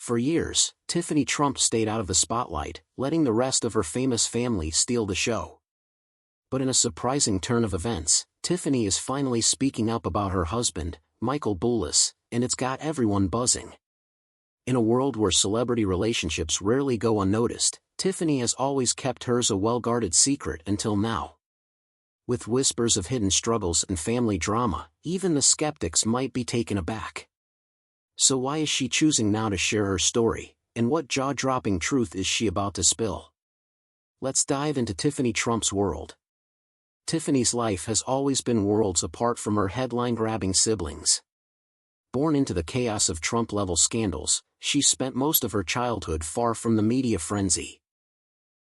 For years, Tiffany Trump stayed out of the spotlight, letting the rest of her famous family steal the show. But in a surprising turn of events, Tiffany is finally speaking up about her husband, Michael Bullis, and it's got everyone buzzing. In a world where celebrity relationships rarely go unnoticed, Tiffany has always kept hers a well-guarded secret until now. With whispers of hidden struggles and family drama, even the skeptics might be taken aback. So why is she choosing now to share her story, and what jaw-dropping truth is she about to spill? Let's dive into Tiffany Trump's world. Tiffany's life has always been worlds apart from her headline-grabbing siblings. Born into the chaos of Trump-level scandals, she spent most of her childhood far from the media frenzy.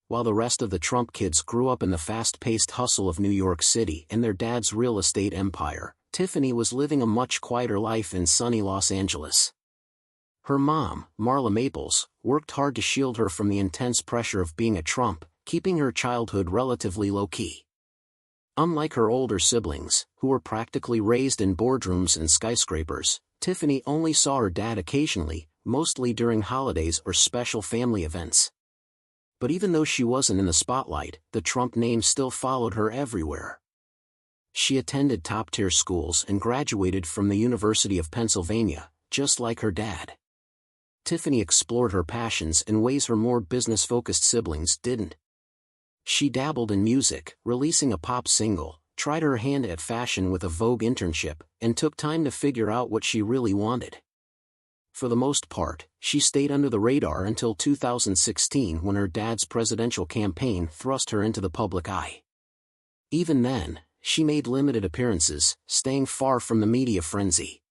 While the rest of the Trump kids grew up in the fast-paced hustle of New York City and their dad's real estate empire, Tiffany was living a much quieter life in sunny Los Angeles. Her mom, Marla Maples, worked hard to shield her from the intense pressure of being a Trump, keeping her childhood relatively low-key. Unlike her older siblings, who were practically raised in boardrooms and skyscrapers, Tiffany only saw her dad occasionally, mostly during holidays or special family events. But even though she wasn't in the spotlight, the Trump name still followed her everywhere. She attended top-tier schools and graduated from the University of Pennsylvania, just like her dad. Tiffany explored her passions in ways her more business-focused siblings didn't. She dabbled in music, releasing a pop single, tried her hand at fashion with a Vogue internship, and took time to figure out what she really wanted. For the most part, she stayed under the radar until 2016 when her dad's presidential campaign thrust her into the public eye. Even then, she made limited appearances, staying far from the media frenzy.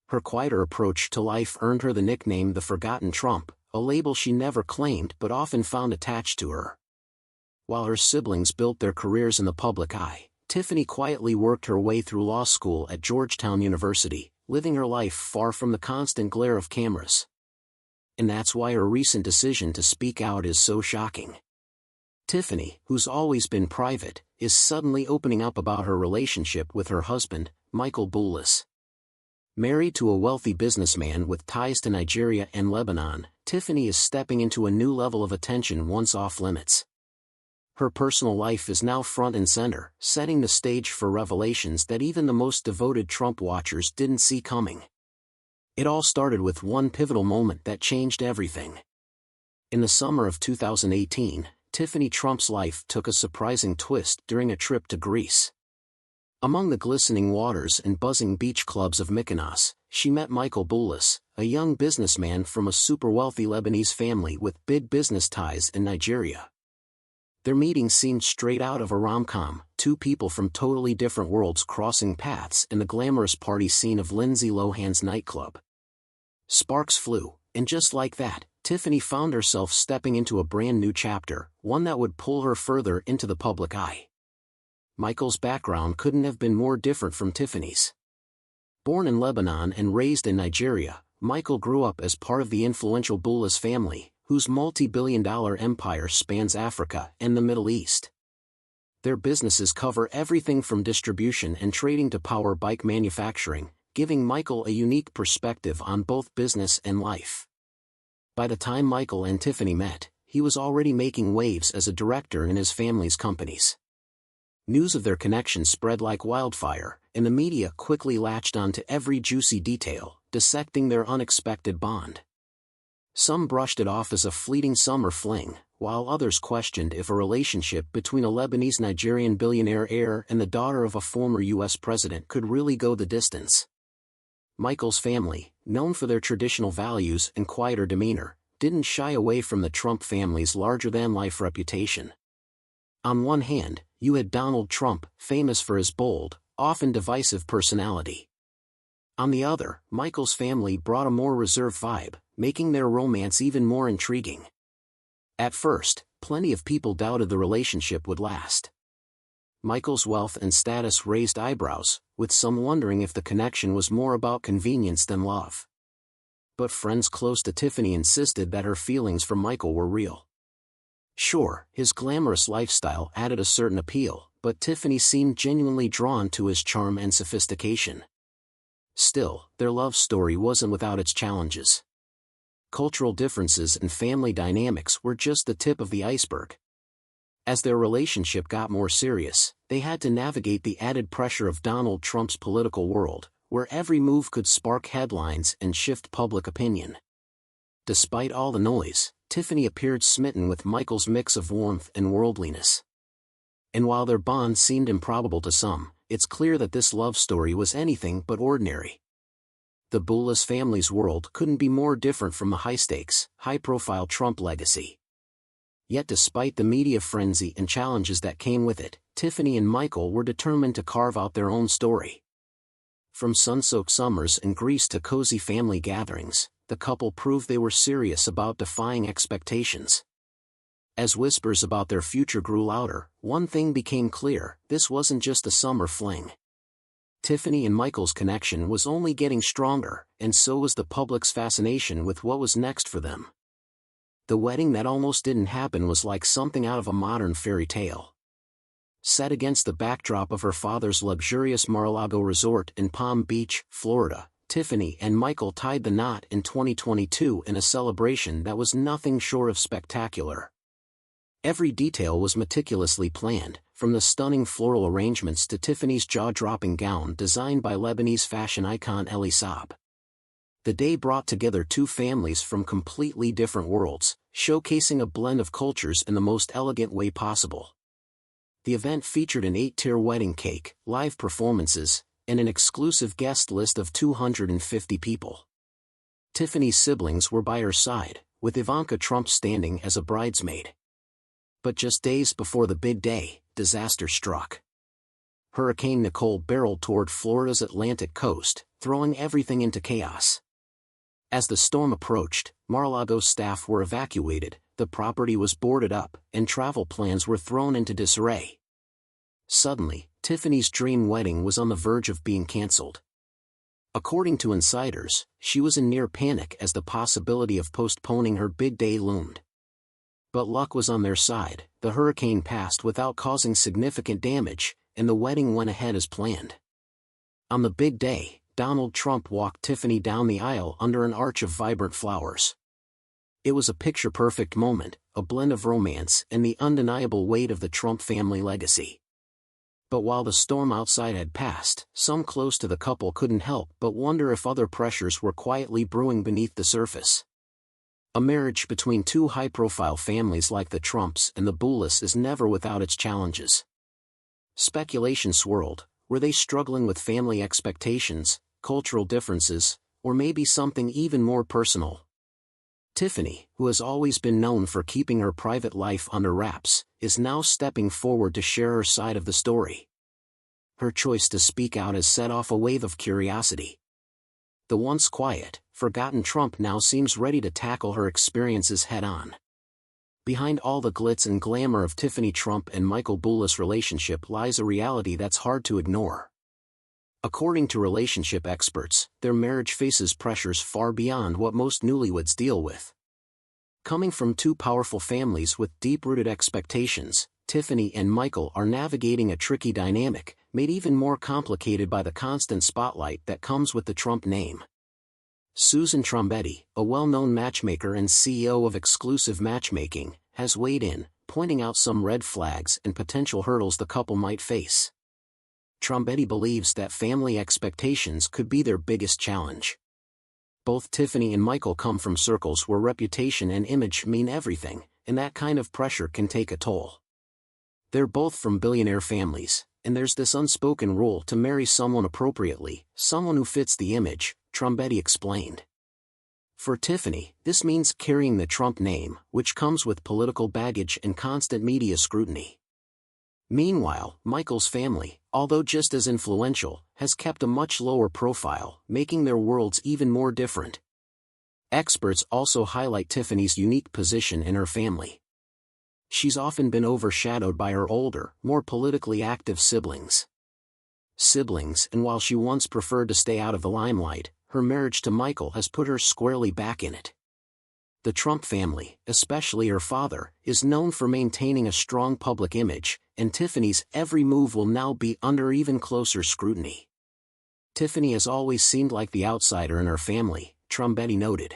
Her quieter approach to life earned her the nickname the Forgotten Trump, a label she never claimed but often found attached to her. While her siblings built their careers in the public eye, Tiffany quietly worked her way through law school at Georgetown University, living her life far from the constant glare of cameras. And that's why her recent decision to speak out is so shocking. Tiffany, who's always been private, is suddenly opening up about her relationship with her husband, Michael Bullis. Married to a wealthy businessman with ties to Nigeria and Lebanon, Tiffany is stepping into a new level of attention once off-limits. Her personal life is now front and center, setting the stage for revelations that even the most devoted Trump watchers didn't see coming. It all started with one pivotal moment that changed everything. In the summer of 2018, Tiffany Trump's life took a surprising twist during a trip to Greece. Among the glistening waters and buzzing beach clubs of Mykonos, she met Michael Bullis, a young businessman from a super-wealthy Lebanese family with big business ties in Nigeria. Their meeting seemed straight out of a rom-com, two people from totally different worlds crossing paths in the glamorous party scene of Lindsay Lohan's nightclub. Sparks flew, and just like that, Tiffany found herself stepping into a brand new chapter, one that would pull her further into the public eye. Michael's background couldn't have been more different from Tiffany's. Born in Lebanon and raised in Nigeria, Michael grew up as part of the influential Bullis family, whose multi-billion-dollar empire spans Africa and the Middle East. Their businesses cover everything from distribution and trading to power bike manufacturing, giving Michael a unique perspective on both business and life. By the time Michael and Tiffany met, he was already making waves as a director in his family's companies. News of their connection spread like wildfire, and the media quickly latched onto every juicy detail, dissecting their unexpected bond. Some brushed it off as a fleeting summer fling, while others questioned if a relationship between a Lebanese-Nigerian billionaire heir and the daughter of a former U.S. president could really go the distance. Michael's family, known for their traditional values and quieter demeanor, didn't shy away from the Trump family's larger-than-life reputation. On one hand, you had Donald Trump, famous for his bold, often divisive personality. On the other, Michael's family brought a more reserved vibe, making their romance even more intriguing. At first, plenty of people doubted the relationship would last. Michael's wealth and status raised eyebrows, with some wondering if the connection was more about convenience than love. But friends close to Tiffany insisted that her feelings for Michael were real. Sure, his glamorous lifestyle added a certain appeal, but Tiffany seemed genuinely drawn to his charm and sophistication. Still, their love story wasn't without its challenges. cultural differences and family dynamics were just the tip of the iceberg. As their relationship got more serious, they had to navigate the added pressure of Donald Trump's political world, where every move could spark headlines and shift public opinion. Despite all the noise, Tiffany appeared smitten with Michael's mix of warmth and worldliness. And while their bond seemed improbable to some, it's clear that this love story was anything but ordinary. The Boulos family's world couldn't be more different from the high-stakes, high-profile Trump legacy. Yet despite the media frenzy and challenges that came with it, Tiffany and Michael were determined to carve out their own story. From sun-soaked summers in Greece to cozy family gatherings, the couple proved they were serious about defying expectations. As whispers about their future grew louder, one thing became clear: this wasn't just a summer fling. Tiffany and Michael's connection was only getting stronger, and so was the public's fascination with what was next for them. The wedding that almost didn't happen was like something out of a modern fairy tale. Set against the backdrop of her father's luxurious Mar-a-Lago resort in Palm Beach, Florida, Tiffany and Michael tied the knot in 2022 in a celebration that was nothing short of spectacular. Every detail was meticulously planned, from the stunning floral arrangements to Tiffany's jaw-dropping gown designed by Lebanese fashion icon Elie Saab. The day brought together two families from completely different worlds, showcasing a blend of cultures in the most elegant way possible. The event featured an 8-tier wedding cake, live performances, and an exclusive guest list of 250 people. Tiffany's siblings were by her side, with Ivanka Trump standing as a bridesmaid. But just days before the big day, disaster struck. Hurricane Nicole barreled toward Florida's Atlantic coast, throwing everything into chaos. As the storm approached, Mar-a-Lago's staff were evacuated, the property was boarded up, and travel plans were thrown into disarray. Suddenly, Tiffany's dream wedding was on the verge of being canceled. According to insiders, she was in near panic as the possibility of postponing her big day loomed. But luck was on their side. The hurricane passed without causing significant damage, and the wedding went ahead as planned. On the big day, Donald Trump walked Tiffany down the aisle under an arch of vibrant flowers. It was a picture-perfect moment, a blend of romance and the undeniable weight of the Trump family legacy. But while the storm outside had passed, some close to the couple couldn't help but wonder if other pressures were quietly brewing beneath the surface. A marriage between two high-profile families like the Trumps and the Boulos is never without its challenges. Speculation swirled: were they struggling with family expectations, cultural differences, or maybe something even more personal? Tiffany, who has always been known for keeping her private life under wraps, is now stepping forward to share her side of the story. Her choice to speak out has set off a wave of curiosity. The once quiet, forgotten Trump now seems ready to tackle her experiences head-on. Behind all the glitz and glamour of Tiffany Trump and Michael Boulos' relationship lies a reality that's hard to ignore. According to relationship experts, their marriage faces pressures far beyond what most newlyweds deal with. Coming from two powerful families with deep-rooted expectations, Tiffany and Michael are navigating a tricky dynamic, made even more complicated by the constant spotlight that comes with the Trump name. Susan Trombetti, a well-known matchmaker and CEO of Exclusive Matchmaking, has weighed in, pointing out some red flags and potential hurdles the couple might face. Trombetti believes that family expectations could be their biggest challenge. Both Tiffany and Michael come from circles where reputation and image mean everything, and that kind of pressure can take a toll. They're both from billionaire families, and there's this unspoken rule to marry someone appropriately, someone who fits the image, Trombetti explained. For Tiffany, this means carrying the Trump name, which comes with political baggage and constant media scrutiny. Meanwhile, Michael's family, although just as influential, has kept a much lower profile, making their worlds even more different. Experts also highlight Tiffany's unique position in her family. She's often been overshadowed by her older, more politically active siblings. And while she once preferred to stay out of the limelight, her marriage to Michael has put her squarely back in it. The Trump family, especially her father, is known for maintaining a strong public image, and Tiffany's every move will now be under even closer scrutiny. Tiffany has always seemed like the outsider in her family, Trombetti noted.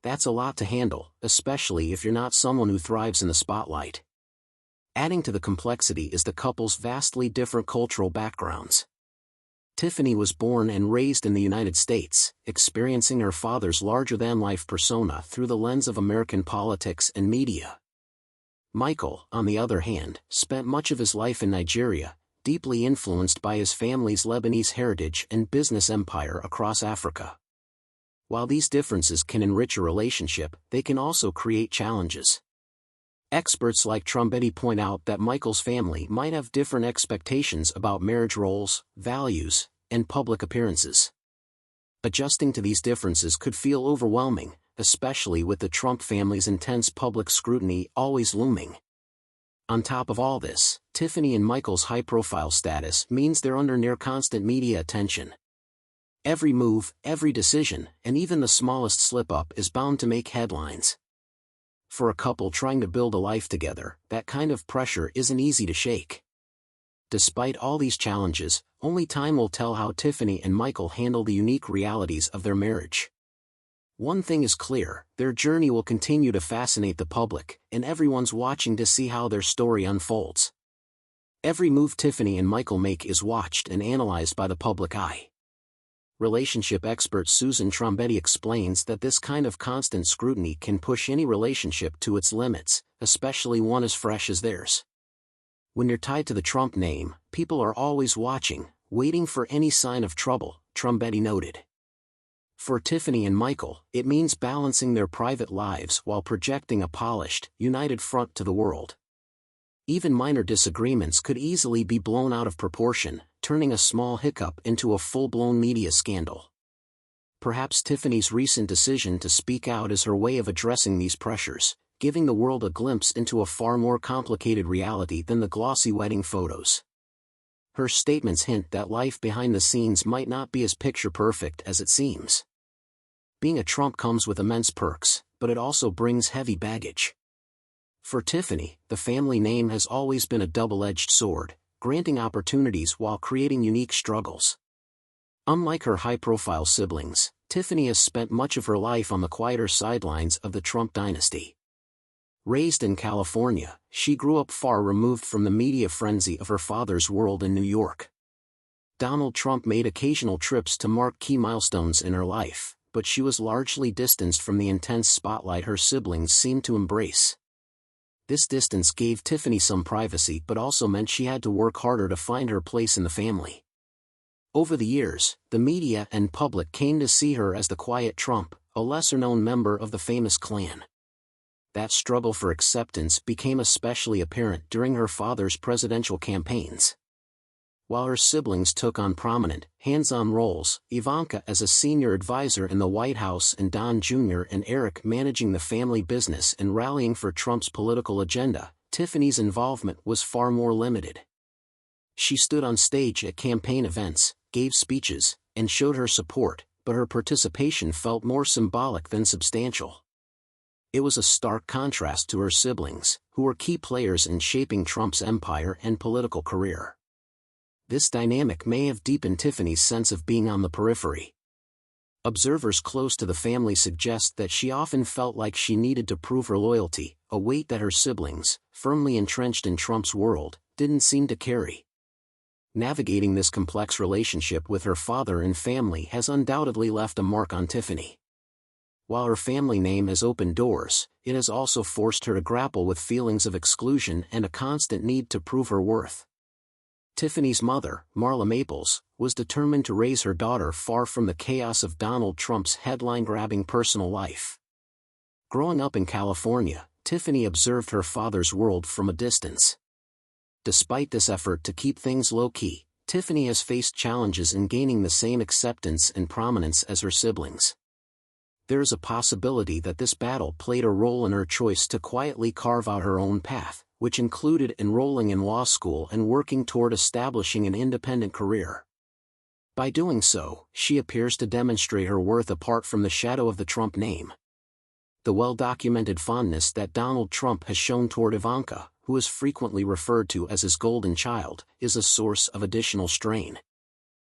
That's a lot to handle, especially if you're not someone who thrives in the spotlight. Adding to the complexity is the couple's vastly different cultural backgrounds. Tiffany was born and raised in the United States, experiencing her father's larger-than-life persona through the lens of American politics and media. Michael, on the other hand, spent much of his life in Nigeria, deeply influenced by his family's Lebanese heritage and business empire across Africa. While these differences can enrich a relationship, they can also create challenges. Experts like Trumbetti point out that Michael's family might have different expectations about marriage roles, values, and public appearances. Adjusting to these differences could feel overwhelming, especially with the Trump family's intense public scrutiny always looming. On top of all this, Tiffany and Michael's high-profile status means they're under near-constant media attention. Every move, every decision, and even the smallest slip-up is bound to make headlines. For a couple trying to build a life together, that kind of pressure isn't easy to shake. Despite all these challenges, only time will tell how Tiffany and Michael handle the unique realities of their marriage. One thing is clear, their journey will continue to fascinate the public, and everyone's watching to see how their story unfolds. Every move Tiffany and Michael make is watched and analyzed by the public eye. Relationship expert Susan Trombetti explains that this kind of constant scrutiny can push any relationship to its limits, especially one as fresh as theirs. When you're tied to the Trump name, people are always watching, waiting for any sign of trouble, Trombetti noted. For Tiffany and Michael, it means balancing their private lives while projecting a polished, united front to the world. Even minor disagreements could easily be blown out of proportion, turning a small hiccup into a full-blown media scandal. Perhaps Tiffany's recent decision to speak out is her way of addressing these pressures, giving the world a glimpse into a far more complicated reality than the glossy wedding photos. Her statements hint that life behind the scenes might not be as picture-perfect as it seems. Being a Trump comes with immense perks, but it also brings heavy baggage. For Tiffany, the family name has always been a double-edged sword, granting opportunities while creating unique struggles. Unlike her high-profile siblings, Tiffany has spent much of her life on the quieter sidelines of the Trump dynasty. Raised in California, she grew up far removed from the media frenzy of her father's world in New York. Donald Trump made occasional trips to mark key milestones in her life, but she was largely distanced from the intense spotlight her siblings seemed to embrace. This distance gave Tiffany some privacy but also meant she had to work harder to find her place in the family. Over the years, the media and public came to see her as the quiet Trump, a lesser-known member of the famous clan. That struggle for acceptance became especially apparent during her father's presidential campaigns. While her siblings took on prominent, hands-on roles, Ivanka as a senior advisor in the White House and Don Jr. and Eric managing the family business and rallying for Trump's political agenda, Tiffany's involvement was far more limited. She stood on stage at campaign events, gave speeches, and showed her support, but her participation felt more symbolic than substantial. It was a stark contrast to her siblings, who were key players in shaping Trump's empire and political career. This dynamic may have deepened Tiffany's sense of being on the periphery. Observers close to the family suggest that she often felt like she needed to prove her loyalty, a weight that her siblings, firmly entrenched in Trump's world, didn't seem to carry. Navigating this complex relationship with her father and family has undoubtedly left a mark on Tiffany. While her family name has opened doors, it has also forced her to grapple with feelings of exclusion and a constant need to prove her worth. Tiffany's mother, Marla Maples, was determined to raise her daughter far from the chaos of Donald Trump's headline-grabbing personal life. Growing up in California, Tiffany observed her father's world from a distance. Despite this effort to keep things low-key, Tiffany has faced challenges in gaining the same acceptance and prominence as her siblings. There is a possibility that this battle played a role in her choice to quietly carve out her own path, which included enrolling in law school and working toward establishing an independent career. By doing so, she appears to demonstrate her worth apart from the shadow of the Trump name. The well-documented fondness that Donald Trump has shown toward Ivanka, who is frequently referred to as his golden child, is a source of additional strain.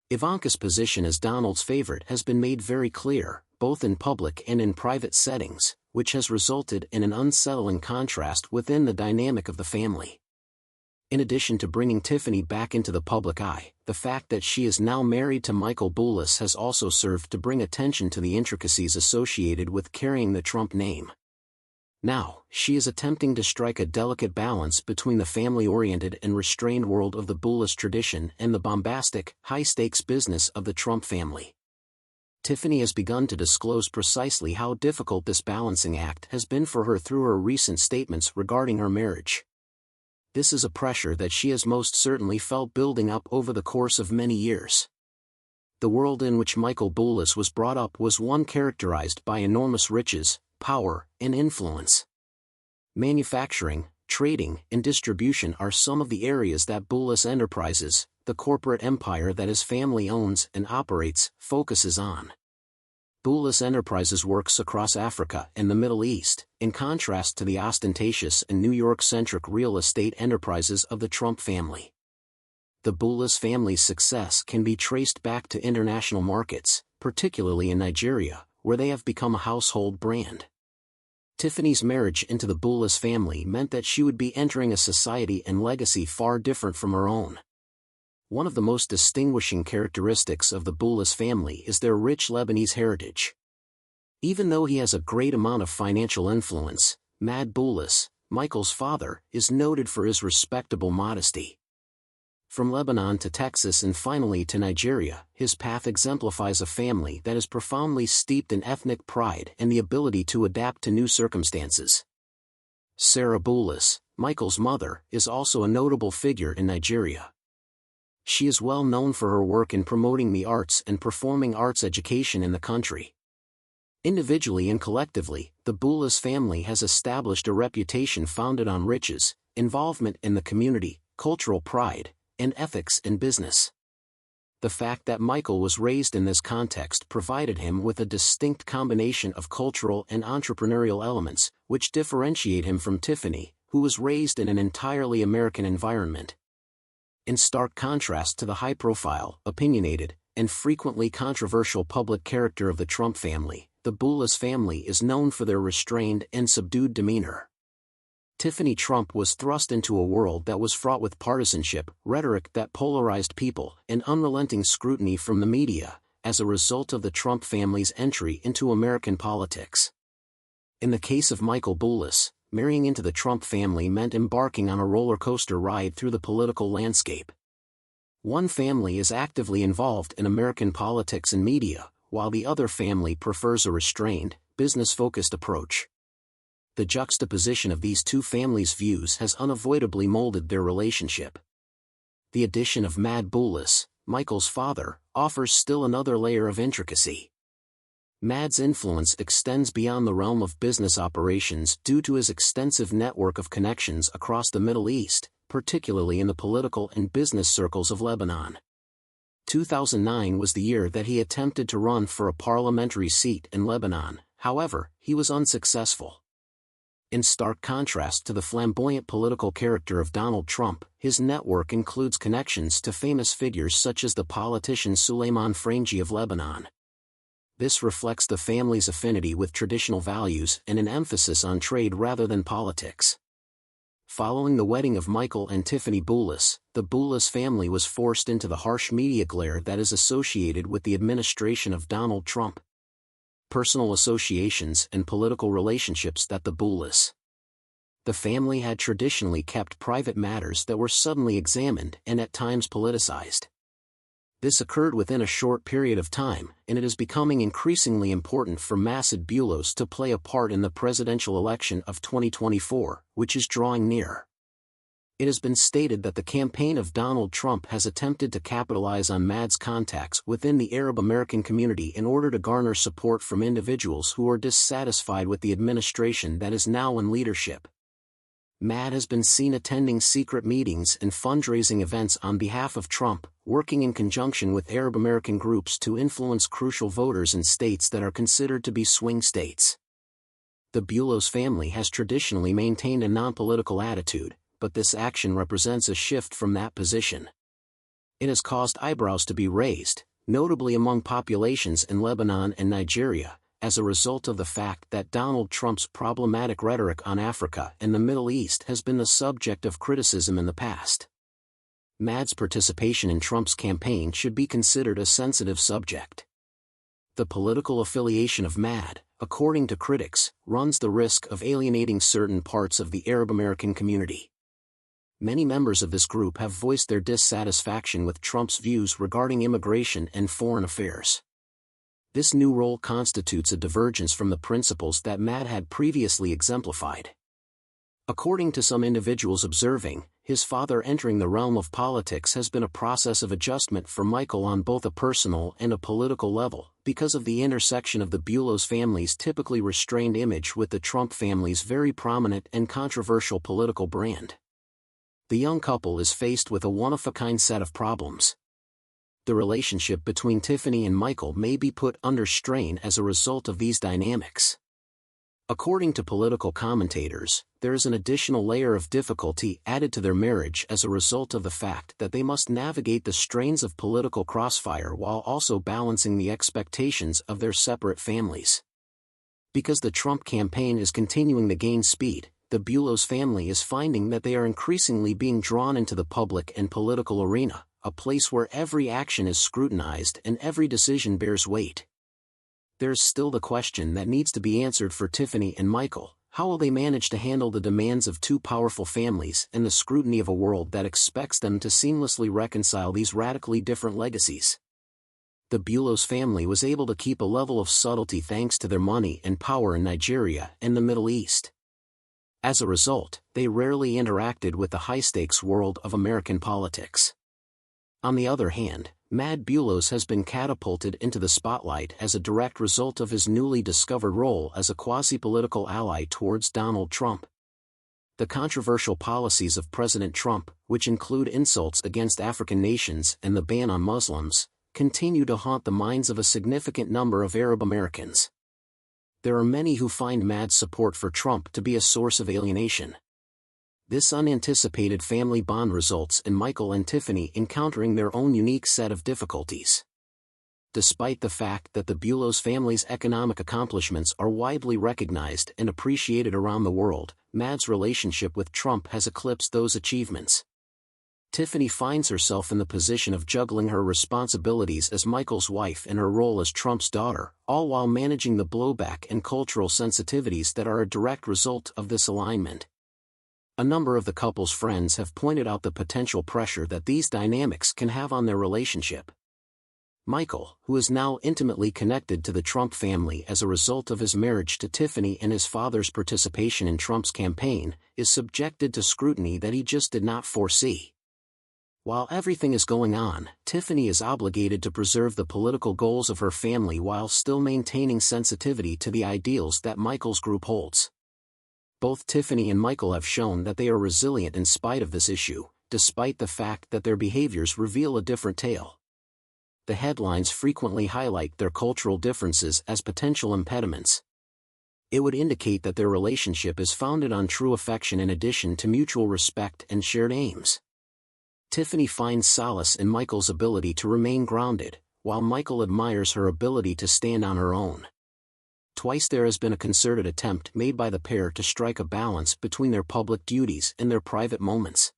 Ivanka's position as Donald's favorite has been made very clear, both in public and in private settings, which has resulted in an unsettling contrast within the dynamic of the family. In addition to bringing Tiffany back into the public eye, the fact that she is now married to Michael Boulos has also served to bring attention to the intricacies associated with carrying the Trump name. Now, she is attempting to strike a delicate balance between the family-oriented and restrained world of the Boulos tradition and the bombastic, high-stakes business of the Trump family. Tiffany has begun to disclose precisely how difficult this balancing act has been for her through her recent statements regarding her marriage. This is a pressure that she has most certainly felt building up over the course of many years. The world in which Michael Boulos was brought up was one characterized by enormous riches, power, and influence. Manufacturing, trading, and distribution are some of the areas that Boulos Enterprises, the corporate empire that his family owns and operates, focuses on. Boulos Enterprises works across Africa and the Middle East, in contrast to the ostentatious and New York-centric real estate enterprises of the Trump family. The Boulos family's success can be traced back to international markets, particularly in Nigeria, where they have become a household brand. Tiffany's marriage into the Boulos family meant that she would be entering a society and legacy far different from her own. One of the most distinguishing characteristics of the Boulos family is their rich Lebanese heritage. Even though he has a great amount of financial influence, Mad Boulos, Michael's father, is noted for his respectable modesty. From Lebanon to Texas and finally to Nigeria, his path exemplifies a family that is profoundly steeped in ethnic pride and the ability to adapt to new circumstances. Sarah Boulos, Michael's mother, is also a notable figure in Nigeria. She is well known for her work in promoting the arts and performing arts education in the country. Individually and collectively, the Boulos family has established a reputation founded on riches, involvement in the community, cultural pride, and ethics in business. The fact that Michael was raised in this context provided him with a distinct combination of cultural and entrepreneurial elements, which differentiate him from Tiffany, who was raised in an entirely American environment. In stark contrast to the high-profile, opinionated, and frequently controversial public character of the Trump family, the Boulos family is known for their restrained and subdued demeanor. Tiffany Trump was thrust into a world that was fraught with partisanship, rhetoric that polarized people, and unrelenting scrutiny from the media, as a result of the Trump family's entry into American politics. In the case of Michael Boulos, marrying into the Trump family meant embarking on a roller coaster ride through the political landscape. One family is actively involved in American politics and media, while the other family prefers a restrained, business-focused approach. The juxtaposition of these two families' views has unavoidably molded their relationship. The addition of Mad Boulos, Michael's father, offers still another layer of intricacy. Mad's influence extends beyond the realm of business operations due to his extensive network of connections across the Middle East, particularly in the political and business circles of Lebanon. 2009 was the year that he attempted to run for a parliamentary seat in Lebanon, however, he was unsuccessful. In stark contrast to the flamboyant political character of Donald Trump, his network includes connections to famous figures such as the politician Suleiman Frangi of Lebanon. This reflects the family's affinity with traditional values and an emphasis on trade rather than politics. Following the wedding of Michael and Tiffany Boulos, the Boulos family was forced into the harsh media glare that is associated with the administration of Donald Trump. Personal associations and political relationships that the family had traditionally kept private matters that were suddenly examined and at times politicized. This occurred within a short period of time, and it is becoming increasingly important for Masad Boulos to play a part in the presidential election of 2024, which is drawing near. It has been stated that the campaign of Donald Trump has attempted to capitalize on Mad's contacts within the Arab American community in order to garner support from individuals who are dissatisfied with the administration that is now in leadership. Mad has been seen attending secret meetings and fundraising events on behalf of Trump, working in conjunction with Arab American groups to influence crucial voters in states that are considered to be swing states. The Boulos family has traditionally maintained a non-political attitude, but this action represents a shift from that position. It has caused eyebrows to be raised, notably among populations in Lebanon and Nigeria, as a result of the fact that Donald Trump's problematic rhetoric on Africa and the Middle East has been the subject of criticism in the past. Mad's participation in Trump's campaign should be considered a sensitive subject. The political affiliation of Mad, according to critics, runs the risk of alienating certain parts of the Arab American community. Many members of this group have voiced their dissatisfaction with Trump's views regarding immigration and foreign affairs. This new role constitutes a divergence from the principles that Mad had previously exemplified. According to some individuals observing, his father entering the realm of politics has been a process of adjustment for Michael on both a personal and a political level, because of the intersection of the Bulos family's typically restrained image with the Trump family's very prominent and controversial political brand. The young couple is faced with a one-of-a-kind set of problems. The relationship between Tiffany and Michael may be put under strain as a result of these dynamics. According to political commentators, there is an additional layer of difficulty added to their marriage as a result of the fact that they must navigate the strains of political crossfire while also balancing the expectations of their separate families. Because the Trump campaign is continuing to gain speed, the Bulos family is finding that they are increasingly being drawn into the public and political arena, a place where every action is scrutinized and every decision bears weight. There's still the question that needs to be answered for Tiffany and Michael: how will they manage to handle the demands of two powerful families and the scrutiny of a world that expects them to seamlessly reconcile these radically different legacies? The Bulos family was able to keep a level of subtlety thanks to their money and power in Nigeria and the Middle East. As a result, they rarely interacted with the high-stakes world of American politics. On the other hand, Mad Bulos has been catapulted into the spotlight as a direct result of his newly discovered role as a quasi-political ally towards Donald Trump. The controversial policies of President Trump, which include insults against African nations and the ban on Muslims, continue to haunt the minds of a significant number of Arab Americans. There are many who find Mad's support for Trump to be a source of alienation. This unanticipated family bond results in Michael and Tiffany encountering their own unique set of difficulties. Despite the fact that the Bulos family's economic accomplishments are widely recognized and appreciated around the world, Mad's relationship with Trump has eclipsed those achievements. Tiffany finds herself in the position of juggling her responsibilities as Michael's wife and her role as Trump's daughter, all while managing the blowback and cultural sensitivities that are a direct result of this alignment. A number of the couple's friends have pointed out the potential pressure that these dynamics can have on their relationship. Michael, who is now intimately connected to the Trump family as a result of his marriage to Tiffany and his father's participation in Trump's campaign, is subjected to scrutiny that he just did not foresee. While everything is going on, Tiffany is obligated to preserve the political goals of her family while still maintaining sensitivity to the ideals that Michael's group holds. Both Tiffany and Michael have shown that they are resilient in spite of this issue, despite the fact that their behaviors reveal a different tale. The headlines frequently highlight their cultural differences as potential impediments. It would indicate that their relationship is founded on true affection in addition to mutual respect and shared aims. Tiffany finds solace in Michael's ability to remain grounded, while Michael admires her ability to stand on her own. Twice there has been a concerted attempt made by the pair to strike a balance between their public duties and their private moments.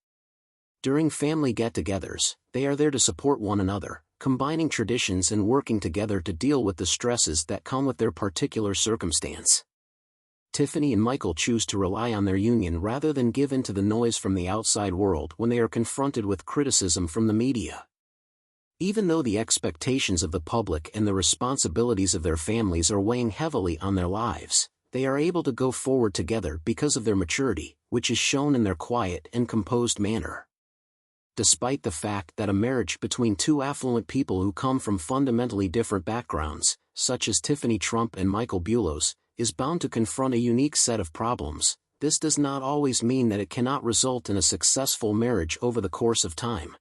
During family get-togethers, they are there to support one another, combining traditions and working together to deal with the stresses that come with their particular circumstance. Tiffany and Michael choose to rely on their union rather than give in to the noise from the outside world when they are confronted with criticism from the media. Even though the expectations of the public and the responsibilities of their families are weighing heavily on their lives, they are able to go forward together because of their maturity, which is shown in their quiet and composed manner. Despite the fact that a marriage between two affluent people who come from fundamentally different backgrounds, such as Tiffany Trump and Michael Bulos, is bound to confront a unique set of problems, this does not always mean that it cannot result in a successful marriage over the course of time.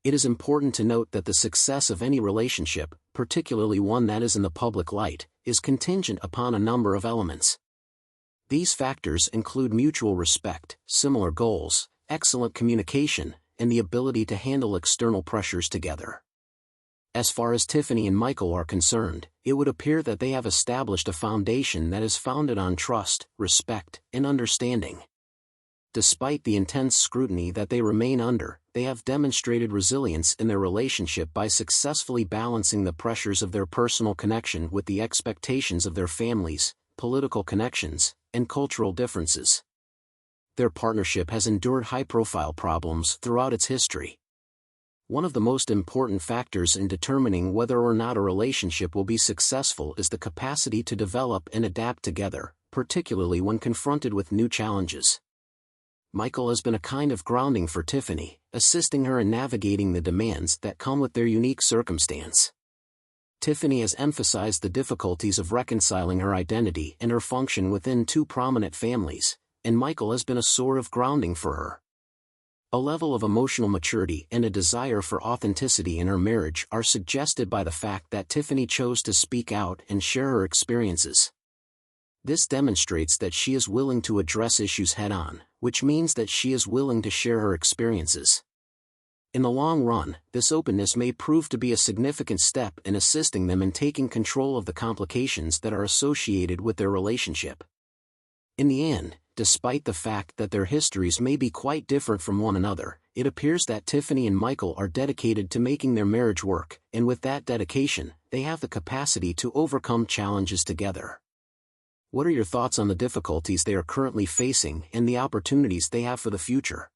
It is important to note that the success of any relationship, particularly one that is in the public light, is contingent upon a number of elements. These factors include mutual respect, similar goals, excellent communication, and the ability to handle external pressures together. As far as Tiffany and Michael are concerned, it would appear that they have established a foundation that is founded on trust, respect, and understanding. Despite the intense scrutiny that they remain under, they have demonstrated resilience in their relationship by successfully balancing the pressures of their personal connection with the expectations of their families, political connections, and cultural differences. Their partnership has endured high-profile problems throughout its history. One of the most important factors in determining whether or not a relationship will be successful is the capacity to develop and adapt together, particularly when confronted with new challenges. Michael has been a kind of grounding for Tiffany, assisting her in navigating the demands that come with their unique circumstance. Tiffany has emphasized the difficulties of reconciling her identity and her function within two prominent families, and Michael has been a sort of grounding for her. A level of emotional maturity and a desire for authenticity in her marriage are suggested by the fact that Tiffany chose to speak out and share her experiences. This demonstrates that she is willing to address issues head-on, which means that she is willing to share her experiences. In the long run, this openness may prove to be a significant step in assisting them in taking control of the complications that are associated with their relationship. In the end, despite the fact that their histories may be quite different from one another, it appears that Tiffany and Michael are dedicated to making their marriage work, and with that dedication, they have the capacity to overcome challenges together. What are your thoughts on the difficulties they are currently facing and the opportunities they have for the future?